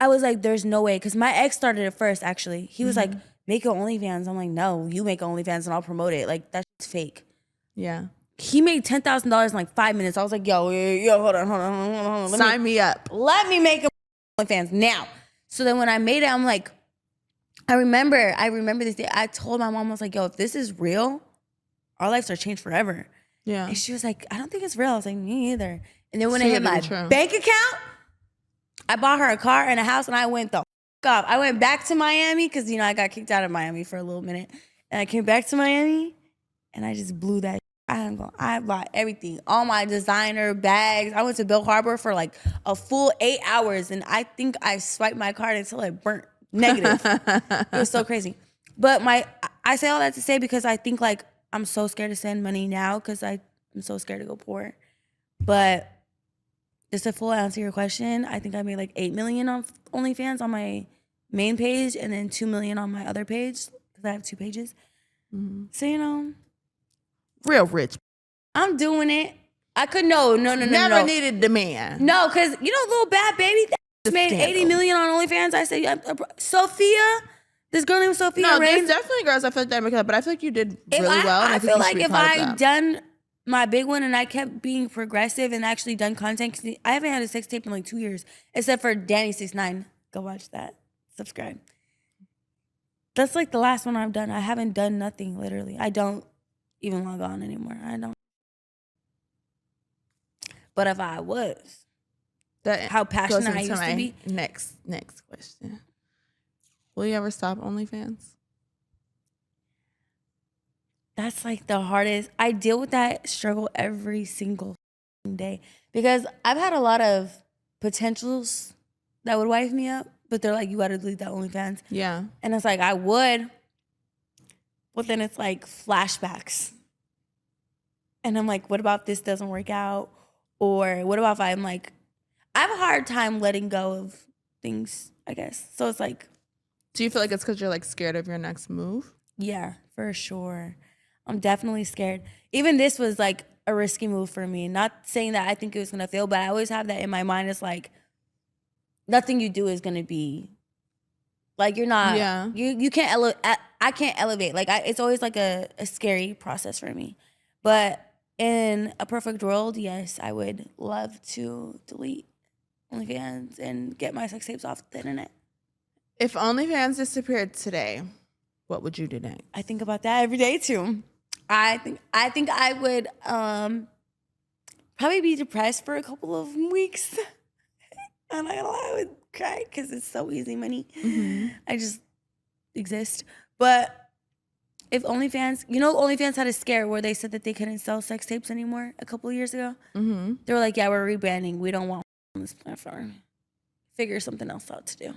I was like, there's no way. Because my ex started it first, actually. He was like, make your OnlyFans. I'm like, no, you make OnlyFans and I'll promote it. Like, that's fake. Yeah. He made $10,000 in like 5 minutes. I was like, yo, hold on. Sign me up. Let me make a OnlyFans now. So then when I made it, I'm like, I remember this day. I told my mom, I was like, yo, if this is real, our lives are changed forever. Yeah. And she was like, I don't think it's real. I was like, me either. And then when it hit my bank account, I bought her a car and a house and I went the off. I went back to Miami because, I got kicked out of Miami for a little minute. And I came back to Miami and I just blew that. I bought everything, all my designer bags. I went to Bill Harbor for like a full 8 hours and I think I swiped my card until it burnt. Negative. It was so crazy. But I say all that to say because I think like I'm so scared to send money now because I'm so scared to go poor. But just to full answer your question, I think I made like 8 million on OnlyFans on my main page and then 2 million on my other page because I have 2 pages. Mm-hmm. So real rich. I'm doing it. I could no. Never needed the man. No, because little bad baby. Made 80 million on OnlyFans. I say, Sophia, this girl named Sophia. No, there's definitely girls I feel like that make it up, but I feel like you did really well. I feel like if I done my big one and I kept being progressive and actually done content, because I haven't had a sex tape in like 2 years, except for Danny69. Go watch that. Subscribe. That's like the last one I've done. I haven't done nothing, literally. I don't even log on anymore. I don't. But if I was, how passionate I used to be. Next question. Will you ever stop OnlyFans? That's like the hardest. I deal with that struggle every single day because I've had a lot of potentials that would wife me up, but they're like, you gotta delete that OnlyFans. Yeah. And it's like, I would, but then it's like flashbacks. And I'm like, what about this doesn't work out? Or what about if I'm like, I have a hard time letting go of things, I guess. So it's like. Do you feel like it's because you're like scared of your next move? Yeah, for sure. I'm definitely scared. Even this was like a risky move for me. Not saying that I think it was gonna fail, but I always have that in my mind. It's like nothing you do is gonna be like you're not. Yeah. You can't I can't elevate. Like it's always like a scary process for me. But in a perfect world, yes, I would love to delete OnlyFans and get my sex tapes off the internet. If OnlyFans disappeared today, what would you do next? I think about that every day too. I think I would probably be depressed for a couple of weeks. I'm not gonna lie, I would cry because it's so easy money. Mm-hmm. I just exist. But if OnlyFans, OnlyFans had a scare where they said that they couldn't sell sex tapes anymore a couple of years ago. Mm-hmm. They were like, yeah, we're rebranding. We don't want on this platform. Figure something else out to do.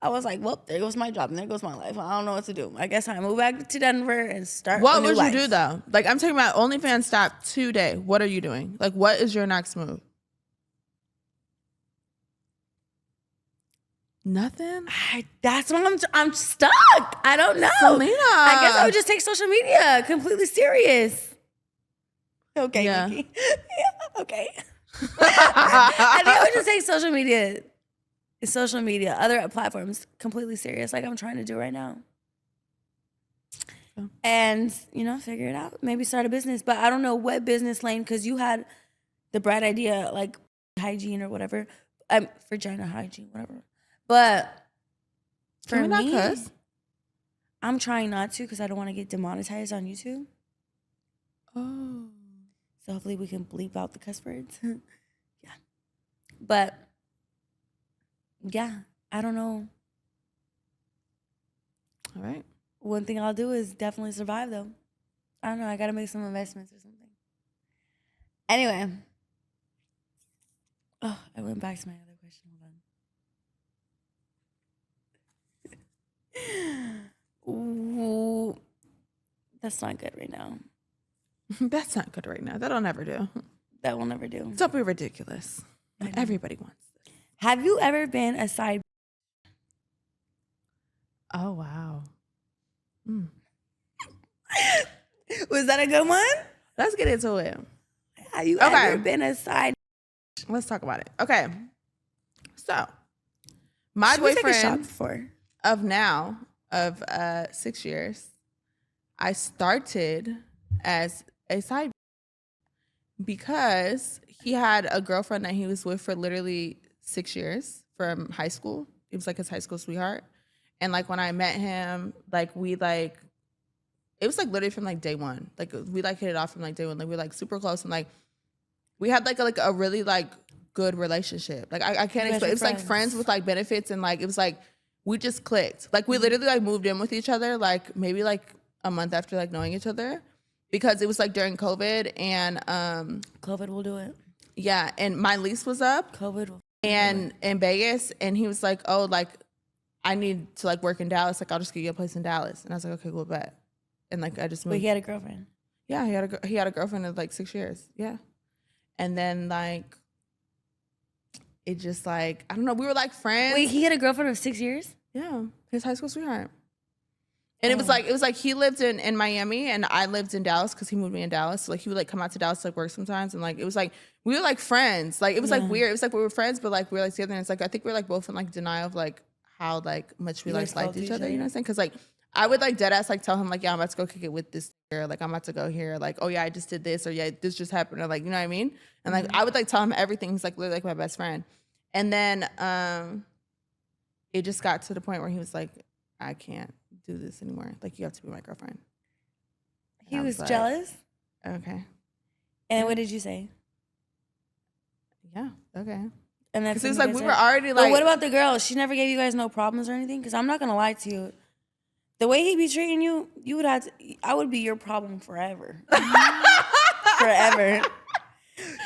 I was like, well, there goes my job and there goes my life. I don't know what to do. I guess I move back to Denver and start What a new would life. you do though? Like I'm talking about OnlyFans stopped today. What are you doing? Like what is your next move? Nothing? That's when I'm stuck. I don't know. Selena. I guess I would just take social media completely serious. Okay, Yeah. Nikki. Yeah, okay. I think I would just take social media, other platforms completely serious, like I'm trying to do right now. Yeah. And, figure it out. Maybe start a business. But I don't know what business lane, because you had the bright idea, like hygiene or whatever. Vagina hygiene, whatever. But for Can we not me, cuss? I'm trying not to because I don't want to get demonetized on YouTube. Oh. So hopefully we can bleep out the cuss words. Yeah. But yeah, I don't know. All right. One thing I'll do is definitely survive though. I don't know. I got to make some investments or something. Anyway. Oh, I went back to my other question. Hold on. Ooh, that's not good right now. That's not good right now. That'll never do. That will never do. Don't be ridiculous. Everybody wants this. Have you ever been a side? Oh, wow. Mm. Was that a good one? Let's get into it. Have you ever been a side? Let's talk about it. Okay. So, my Should we take a shot boyfriend before? of 6 years, I started as a side because he had a girlfriend that he was with for literally 6 years from high school. It was like his high school sweetheart. And like when I met him, like it was like literally from like day one. Like we like hit it off from like day one. Like we were like super close and like we had like a really like good relationship. Like I can't explain. It was like friends with like benefits and like it was like we just clicked. Like we literally like moved in with each other like maybe like a month after like knowing each other because it was like during COVID and COVID will do it. Yeah, and my lease was up. COVID will and in Vegas and he was like, "Oh, like I need to like work in Dallas. Like I'll just get you a place in Dallas." And I was like, "Okay, cool, bet." And like I just moved. But he had a girlfriend. Yeah, he had a girlfriend of like 6 years. Yeah. And then like it just like I don't know, we were like friends. Wait, he had a girlfriend of 6 years? Yeah, his high school sweetheart. And it was like he lived in Miami and I lived in Dallas because he moved me in Dallas. So like he would like come out to Dallas to like work sometimes and like it was like we were like friends. Like it was like weird. It was like we were friends, but like we were like together and it's like I think we were like both in like denial of like how like much we like liked each other. You know what I'm saying? Because like I would like dead ass like tell him like, yeah, I'm about to go kick it with this girl. Like I'm about to go here. Like, oh yeah, I just did this or yeah, this just happened. Or like, you know what I mean? And like I would like tell him everything. He's like literally like my best friend. And then it just got to the point where he was like, I can't do this anymore. Like you have to be my girlfriend. He was jealous? Okay. And what did you say? Yeah, okay. And that's it was like we were already like. But what about the girl? She never gave you guys no problems or anything? Because I'm not gonna lie to you. The way he be treating you, you would have to. I would be your problem forever. Forever.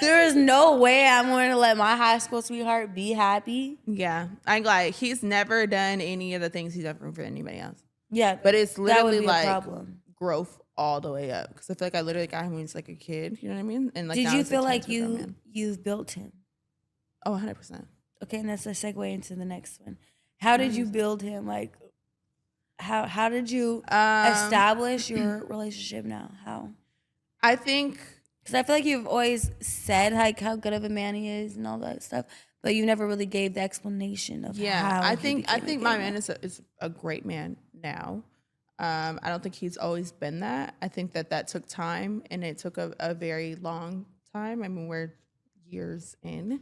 There is no way I'm going to let my high school sweetheart be happy. Yeah, I ain't like he's never done any of the things he's ever for anybody else. Yeah, but it's literally like problem. Growth all the way up. Because I feel like I literally got him when he's like a kid. You know what I mean? And like, did you feel like you've built him? Oh, 100%. Okay, and that's a segue into the next one. How did you build him? Like, how did you establish your relationship now? How? I think Because I feel like you've always said like how good of a man he is and all that stuff, but you never really gave the explanation of how I he think became a my gay man is a great man now. I don't think he's always been that. I think that took time, and it took a very long time. I mean, we're years in,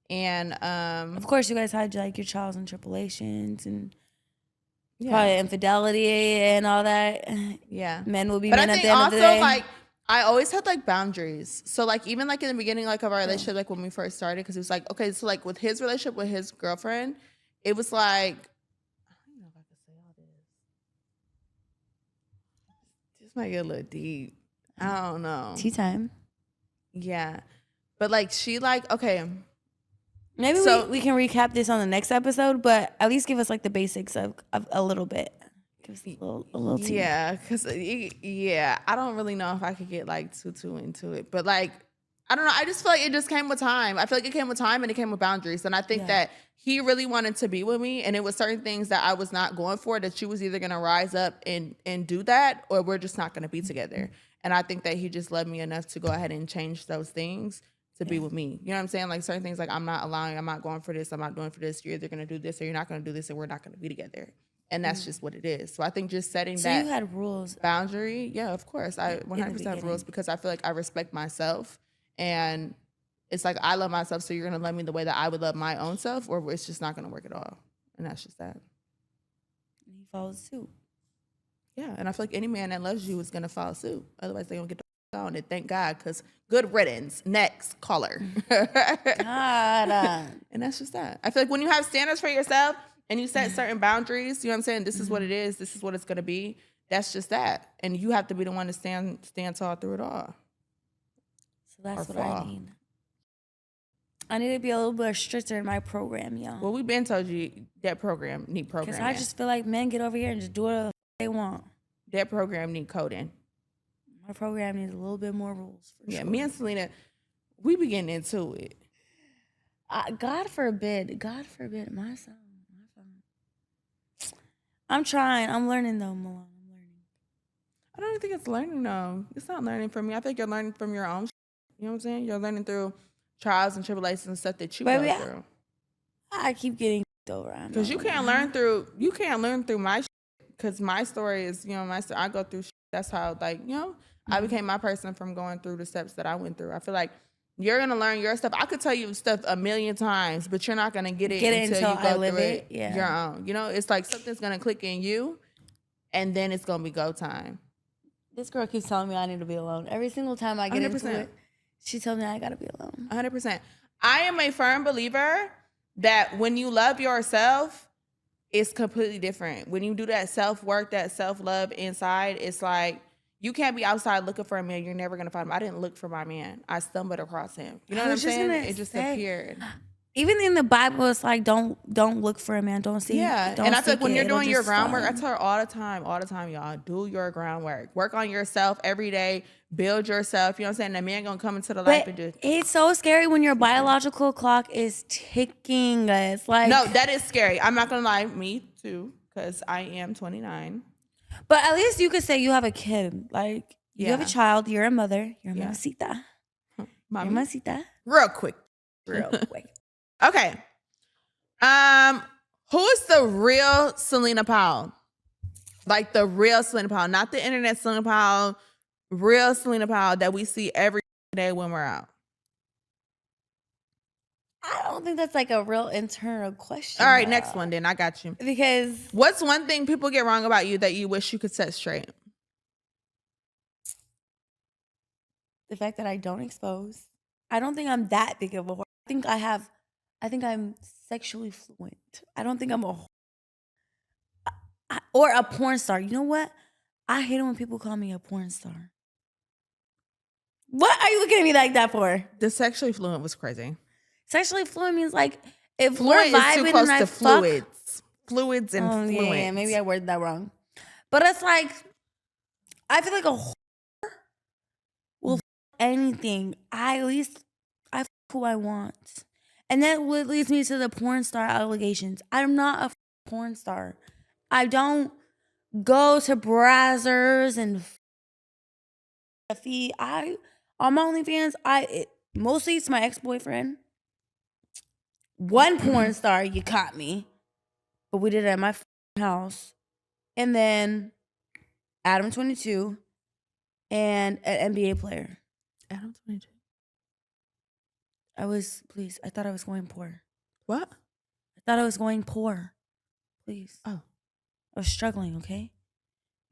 and Of course, you guys had like your trials and tribulations and yeah, probably infidelity and all that. yeah. Men will be But I men at think the end of the also day. like I always had like boundaries. So like even like in the beginning like of our relationship, like when we first started, because it was like okay, so like with his relationship with his girlfriend, it was like I don't know if I can say all this. This might get a little deep. I don't know. Tea time. Yeah, but like she like okay. Maybe So- we can recap this on the next episode, but at least give us like the basics of a little bit. Give us a little tea. Yeah, because I don't really know if I could get like too into it, but like I don't know. I just feel like it just came with time. I feel like it came with time and it came with boundaries, and I think that he really wanted to be with me, and it was certain things that I was not going for that she was either gonna rise up and do that, or we're just not gonna be together. And I think that he just loved me enough to go ahead and change those things to be with me. You know what I'm saying? Like certain things, like I'm not going for this, I'm not doing for this. You're either gonna do this or you're not gonna do this, and we're not gonna be together. And that's just what it is. So I think just setting So that you had rules. boundary, yeah, of course. I 100% have rules because I feel like I respect myself, and it's like I love myself, so you're gonna love me the way that I would love my own self, or it's just not gonna work at all. And that's just that. He follows suit. Yeah, and I feel like any man that loves you is gonna follow suit. Otherwise, they don't get the on it. Thank God, because good riddance. Next caller. God. And that's just that. I feel like when you have standards for yourself and you set certain boundaries, you know what I'm saying? This is what it is. This is what it's gonna be. That's just that. And you have to be the one to stand tall through it all. So that's Or what fall. I need. I need to be a little bit stricter in my program, y'all. Well, we've been told you that program need Because programming. I just feel like men get over here and just do whatever they want. That program need coding. My program needs a little bit more rules. For Yeah, sure. me and Selena, we be getting into it. God forbid, my son. I'm trying. I'm learning though, Milan. I'm learning. I don't think it's learning though. It's not learning from me. I think you're learning from your own. You know what I'm saying? You're learning through trials and tribulations and stuff that you go through. I keep getting over. Because you can't learn through my because my story is, you know, my story. I go through that's how, like, you know, I became my person from going through the steps that I went through. I feel like you're gonna learn your stuff. I could tell you stuff a million times, but you're not gonna get it until you go through it your own. You know, it's like something's gonna click in you, and then it's gonna be go time. This girl keeps telling me I need to be alone. Every single time I get 100%. into it, she tells me I gotta be alone. 100%. I am a firm believer that when you love yourself, it's completely different. When you do that self-work, that self-love inside, it's like you can't be outside looking for a man. You're never going to find him. I didn't look for my man. I stumbled across him. You know what I'm saying? It just appeared. Even in the Bible, it's like, don't look for a man. Don't see. Yeah. Don't And I feel like when you're it'll doing your just groundwork, I find. tell her all the time, y'all, do your groundwork. Work on yourself every day. Build yourself. You know what I'm saying? The man going to come into the life and just. It's so scary when your biological clock is ticking. It's like. No, that is scary. I'm not going to lie. Me too. Because I am 29. But at least you could say you have a kid. Like, you have a child. You're a mother. You're a mamacita. Mommy. You're mamacita. Real quick. Quick. Okay. Who is the real Celina Powell? Like the real Celina Powell, not the internet Celina Powell, real Celina Powell that we see every day when we're out. I don't think that's like a real internal question. All right, next one then. I got you. Because What's one thing people get wrong about you that you wish you could set straight? the fact that I don't expose. I don't think I'm that big of a whore. I think I'm sexually fluent. I don't think I'm a whore. Or a porn star. You know what? I hate it when people call me a porn star. What are you looking at me like that for? The sexually fluent was crazy. Sexually fluent means like if Fluent we're is too vibing close and I to fuck. fluids and fluent. Yeah, maybe I worded that wrong. But it's like, I feel like a whore will f anything. I f who I want. And that leads me to the porn star allegations. I'm not a porn star. I don't go to Brazzers and feet. On my OnlyFans, mostly it's my ex-boyfriend. One porn star, you caught me. But we did it at my house. And then Adam 22 and an NBA player. Adam 22. I thought I was going poor. What? I thought I was going poor. Please. Oh. I was struggling, okay?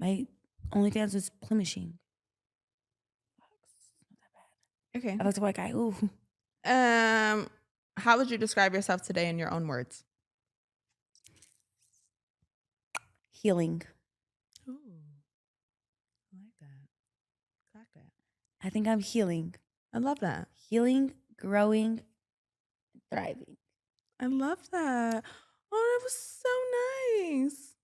My OnlyFans was plemishing. Okay. I was a white guy. Ooh. How would you describe yourself today in your own words? Healing. Ooh. I like that. Like that. I think I'm healing. I love that. Healing, growing, thriving. I love that. Oh, that was so nice.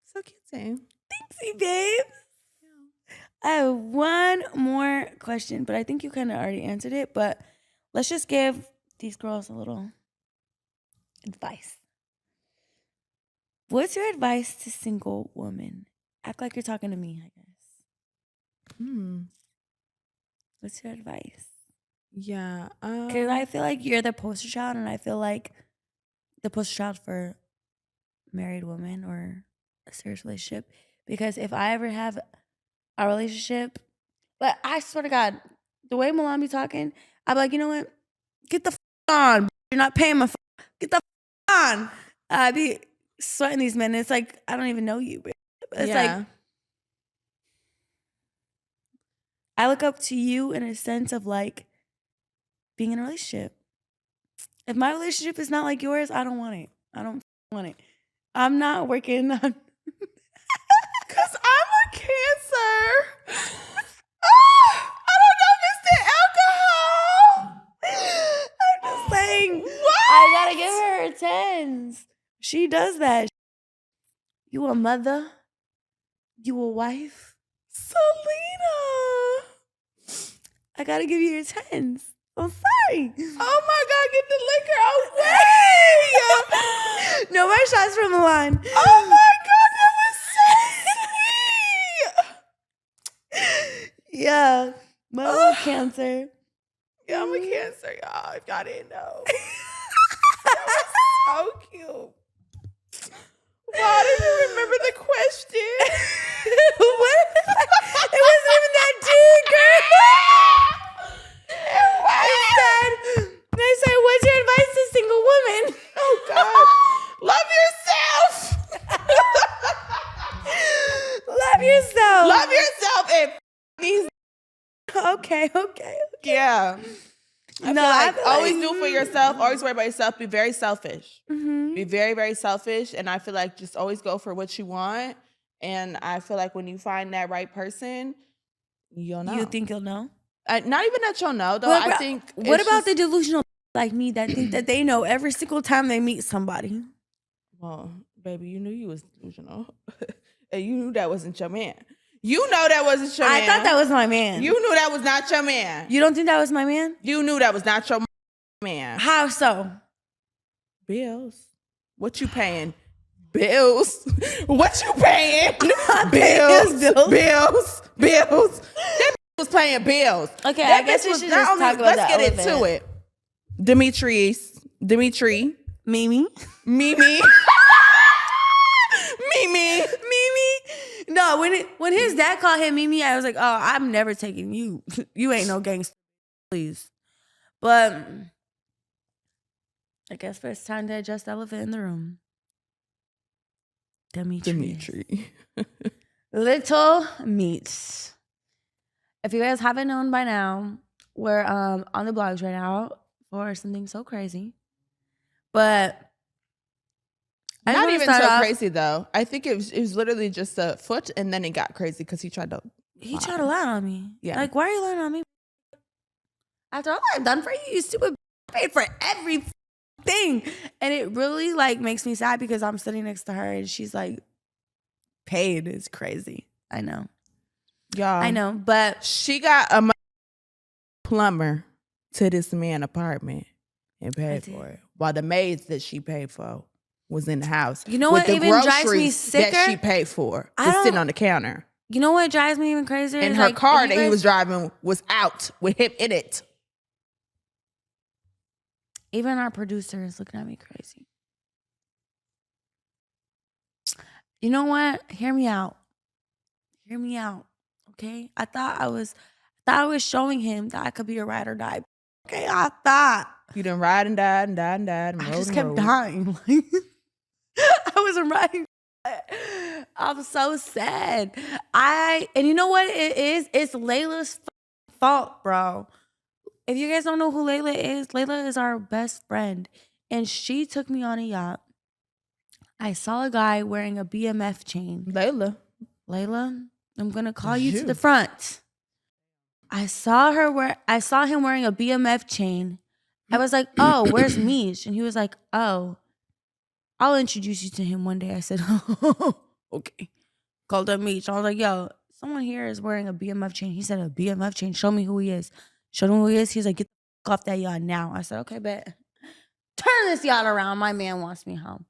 So cute. Thanksy, babe. I have one more question, but I think you kind of already answered it. But let's just give these girls a little advice. What's your advice to single women? Act like you're talking to me, I guess. What's your advice? Yeah. Because I feel like you're the poster child, and I feel like the poster child for married women or a serious relationship. Because if I ever have a relationship, but I swear to God, the way Milan be talking, I'd be like, you know what? Get the on. You're not paying my get the on. I be sweating these men. It's like, I don't even know you. But it's like, I look up to you in a sense of like being in a relationship. If my relationship is not like yours, I don't want it. I don't want it. I'm not working on. Because I'm a Cancer. I don't know if it's the alcohol. I'm just saying. What? I gotta give her her tens. She does that. You a mother. You a wife. Selena. I gotta give you your tens. I'm sorry. Oh my God, get the liquor away. No more shots from Milan. Oh my God, that was so sweet. Yeah. My little Cancer. Yeah, I'm a Cancer, y'all, if y'all didn't know. That was so cute. Wow, I didn't even remember the question. What? It wasn't even that deep, girl. They said, what's your advice to single women? Oh God. Love yourself. Love yourself. Love yourself and these. Okay. Yeah. I feel like always do for yourself. Always worry about yourself. Be very selfish. Mm-hmm. Be very, very selfish. And I feel like just always go for what you want. And I feel like when you find that right person, you'll know. You think you'll know? Not even that you'll know, though. What I think. What about the delusional like me that think that they know every single time they meet somebody? Well, baby, you knew you was delusional. And you knew that wasn't your man. You know that wasn't your man. I thought that was my man. You knew that was not your man. You don't think that was my man? You knew that was not your man. How so? Bills. What you paying? Bills. What you paying? Bills. Bills. That was paying bills. Okay, that I guess we was should not just only- talk about let's that get into it. Dimitri. Mimi. No, when his dad called him Mimi, I was like, oh, I'm never taking you. You ain't no gangster, please. But I guess first time to adjust the elephant in the room. Dimitri. Little meats. If you guys haven't known by now, we're on the blogs right now for something so crazy. But I Not wanna even start so off- crazy though. I think it was literally just a foot, and then it got crazy because he tried to. He tried to lie on me. Yeah. Like, why are you lying on me? After all I've done for you, you stupid paid for everything. And it really like makes me sad because I'm sitting next to her and she's like paid. It's crazy. I know. Y'all. I know. But She got a plumber to this man's apartment and paid for it, while the maids that she paid for was in the house. You know with what the even drives me groceries sicker? that she paid for I to don't- sit on the counter. You know what drives me even crazier? And is, her like, car if you that he guys- was driving was out with him in it. Even our producer is looking at me crazy. You know what? Hear me out. Hear me out. Okay? I thought I was showing him that I could be a ride or die. Okay, I thought. You done ride and died and died and died and I rode just and kept rode. dying. I wasn't riding. I'm so sad. And you know what it is? It's Layla's fault, bro. If you guys don't know who Layla is our best friend. And she took me on a yacht. I saw a guy wearing a BMF chain. Layla, I'm gonna call you to You. the front. I saw him wearing a BMF chain. I was like, oh, where's Mish? And he was like, oh, I'll introduce you to him one day. I said, oh, okay. Called up Mish. I was like, yo, someone here is wearing a BMF chain. He said, a BMF chain. Show me who he is. Showed him who he is. He's like, get the fuck off that yacht now. I said, okay, bet. Turn this yacht around. My man wants me home.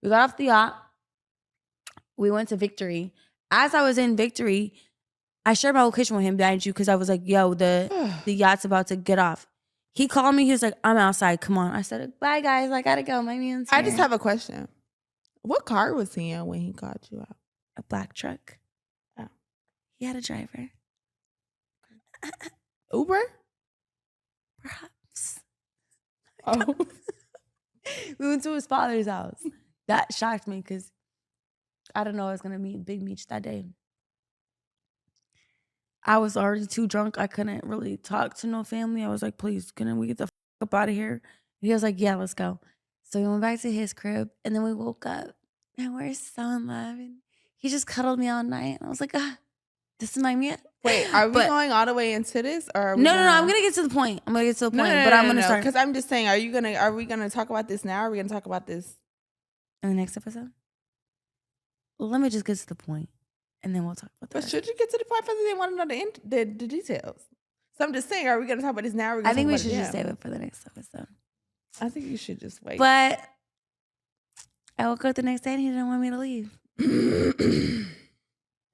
We got off the yacht. We went to Victory. As I was in Victory, I shared my location with him behind you because I was like, yo, the yacht's about to get off. He called me. He was like, I'm outside. Come on. I said, bye, guys. I got to go. My man's here. I just have a question. What car was he in when he called you out? A black truck. Oh. He had a driver. Uber? Perhaps. Oh. We went to his father's house. That shocked me because I didn't know I was going to meet Big Meech that day. I was already too drunk. I couldn't really talk to no family. I was like, please, can we get the up out of here? And he was like, yeah, let's go. So we went back to his crib and then we woke up and we're so in love. And he just cuddled me all night. And I was like, this is my man. Wait, are we going all the way into this? Or are we No. I'm going to get to the point. I'm going to get to the point. But I'm going to start. Because I'm just saying, are we gonna talk about this now? Or are we gonna talk about this in the next episode? Let me just get to the point. And then we'll talk about that. But should you get to the part because they want to know the details? So I'm just saying, are we going to talk about this now? Or I think we should just save it for the next episode. I think you should just wait. But I woke up the next day and he didn't want me to leave.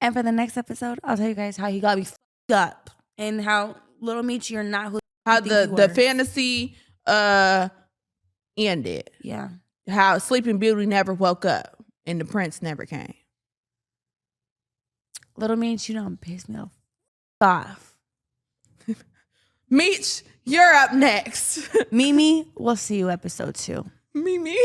And for the next episode, I'll tell you guys how he got me fucked up and how Little Meech, you're not who how you think the fantasy ended. Yeah. How Sleeping Beauty never woke up and the prince never came. Little Meech, you don't piss me off. Meech, you're up next. Mimi, we'll see you episode 2. Mimi.